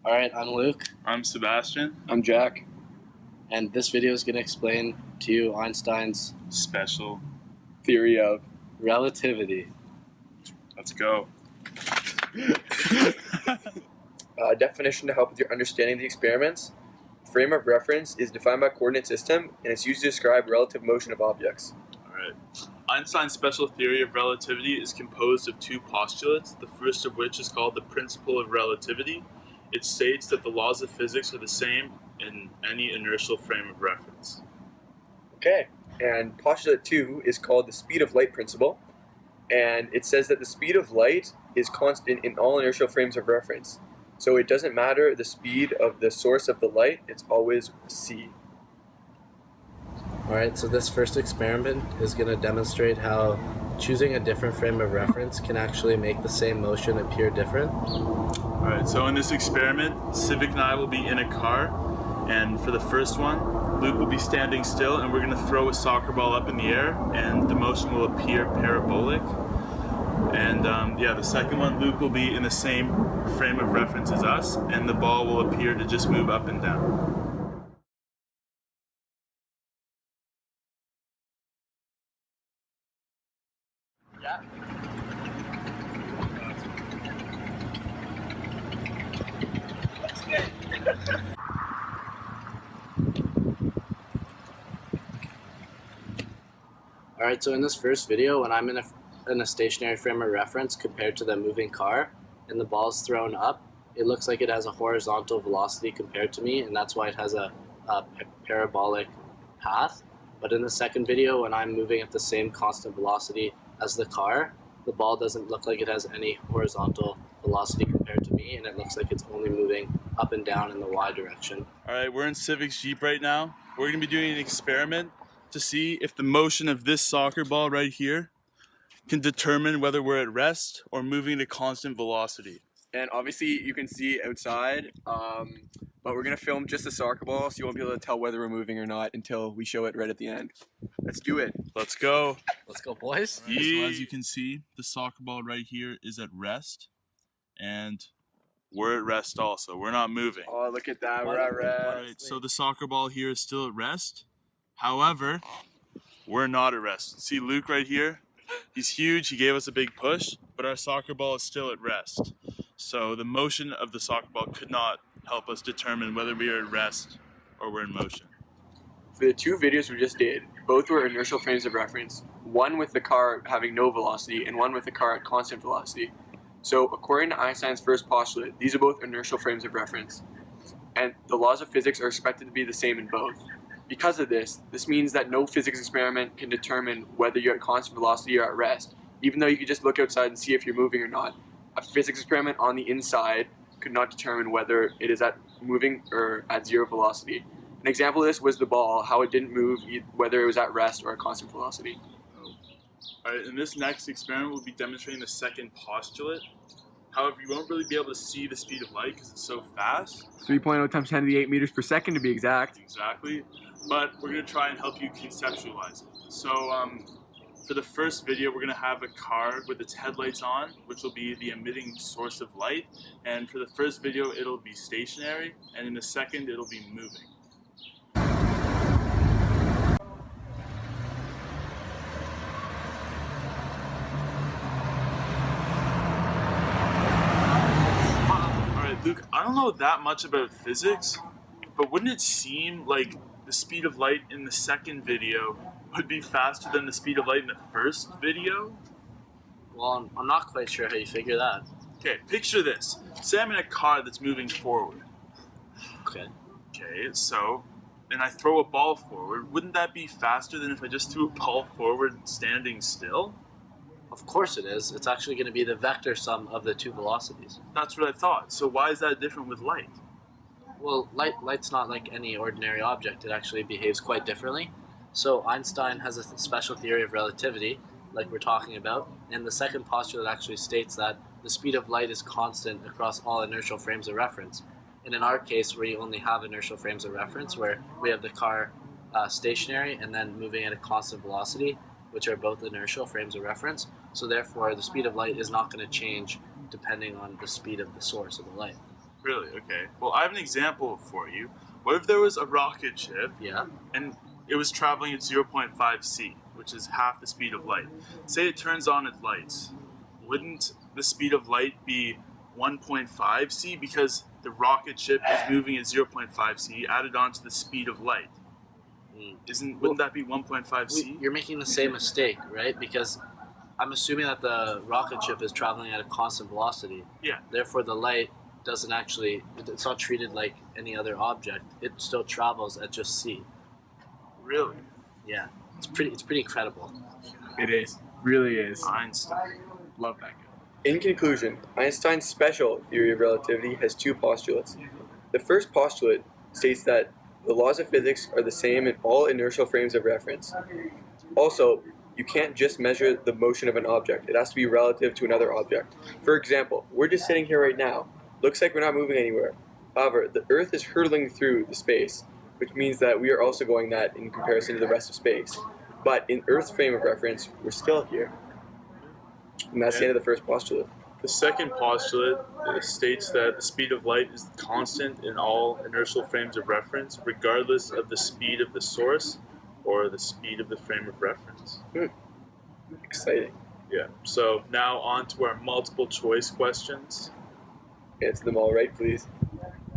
Alright, I'm Luke, I'm Sebastian. I'm Jack. and this video is going to explain to you Einstein's Special Theory of relativity. Let's go. definition to help with your understanding of the experiments. Frame of reference is defined by a coordinate system, and it's used to describe relative motion of objects. Alright. Einstein's special theory of relativity is composed of two postulates, the first of which is called the principle of relativity. It states that the laws of physics are the same in any inertial frame of reference. Okay, and postulate 2 is called the speed of light principle, and it says that the speed of light is constant in all inertial frames of reference. So it doesn't matter the speed of the source of the light, it's always c. Alright, so this first experiment is going to demonstrate how choosing a different frame of reference can actually make the same motion appear different. Alright, so in this experiment, Sivec and I will be in a car, and for the first one, Luke will be standing still, and we're going to throw a soccer ball up in the air, and the motion will appear parabolic. And the second one, Luke will be in the same frame of reference as us, and the ball will appear to just move up and down. Yeah. Alright, so in this first video, when I'm in a stationary frame of reference compared to the moving car, and the ball's thrown up, it looks like it has a horizontal velocity compared to me, and that's why it has a parabolic path. But in the second video, when I'm moving at the same constant velocity as the car, the ball doesn't look like it has any horizontal velocity compared to me, and it looks like it's only moving up and down in the y direction. Alright, we're in Sivec's Jeep right now. We're going to be doing an experiment to see if the motion of this soccer ball right here can determine whether we're at rest or moving at a constant velocity. And obviously you can see outside, but we're going to film just the soccer ball, so you won't be able to tell whether we're moving or not until we show it right at the end. Let's do it. Let's go. Let's go, boys. Right, so as you can see, the soccer ball right here is at rest, and we're at rest also. We're not moving. Oh, look at that. We're at rest. Alright, so the soccer ball here is still at rest. However, we're not at rest. See Luke right here? He's huge. He gave us a big push, but our soccer ball is still at rest. So the motion of the soccer ball could not help us determine whether we are at rest or we're in motion. For the two videos we just did, both were inertial frames of reference, one with the car having no velocity and one with the car at constant velocity. So according to Einstein's first postulate, these are both inertial frames of reference, and the laws of physics are expected to be the same in both. Because of this means that no physics experiment can determine whether you're at constant velocity or at rest, even though you could just look outside and see if you're moving or not. A physics experiment on the inside could not determine whether it is at moving or at zero velocity. An example of this was the ball, how it didn't move whether it was at rest or at constant velocity. Alright, in this next experiment, we'll be demonstrating the second postulate. However, you won't really be able to see the speed of light because it's so fast. 3.0 times 10 to the 8 meters per second to be exact. Exactly. But we're going to try and help you conceptualize it. So for the first video, we're going to have a car with its headlights on, which will be the emitting source of light. And for the first video, it'll be stationary. And in the second, it'll be moving. Alright, Luke, I don't know that much about physics, but wouldn't it seem like the speed of light in the second video would be faster than the speed of light in the first video? Well, I'm not quite sure how you figure that. Okay, picture this. Say I'm in a car that's moving forward. Okay. Okay, so, and I throw a ball forward. Wouldn't that be faster than if I just threw a ball forward standing still? Of course it is. It's actually going to be the vector sum of the two velocities. That's what I thought. So why is that different with light? Well, light's not like any ordinary object. It actually behaves quite differently. So Einstein has a special theory of relativity, like we're talking about, and the second postulate actually states that the speed of light is constant across all inertial frames of reference. And in our case, we only have inertial frames of reference, where we have the car stationary and then moving at a constant velocity, which are both inertial frames of reference. So therefore, the speed of light is not going to change depending on the speed of the source of the light. Really? Okay. Well, I have an example for you. What if there was a rocket ship Yeah. and it was traveling at 0.5 c, which is half the speed of light? Say it turns on its lights. Wouldn't the speed of light be 1.5 c because the rocket ship is moving at 0.5 c added on to the speed of light? Wouldn't that be 1.5 c? You're making the same mistake, right? Because I'm assuming that the rocket ship is traveling at a constant velocity. Yeah. Therefore, the light doesn't actually, it's not treated like any other object. It still travels at just c. Really? Yeah. It's pretty incredible. It is. Really is. Einstein. Love that guy. In conclusion, Einstein's special theory of relativity has two postulates. The first postulate states that the laws of physics are the same in all inertial frames of reference. Also, you can't just measure the motion of an object. It has to be relative to another object. For example, we're just sitting here right now. Looks like we're not moving anywhere. However, the Earth is hurtling through the space, which means that we are also going that in comparison to the rest of space. But in Earth's frame of reference, we're still here. And that's the end of the first postulate. The second postulate states that the speed of light is constant in all inertial frames of reference, regardless of the speed of the source or the speed of the frame of reference. Exciting. Yeah. So now on to our multiple choice questions. Answer them all right, please.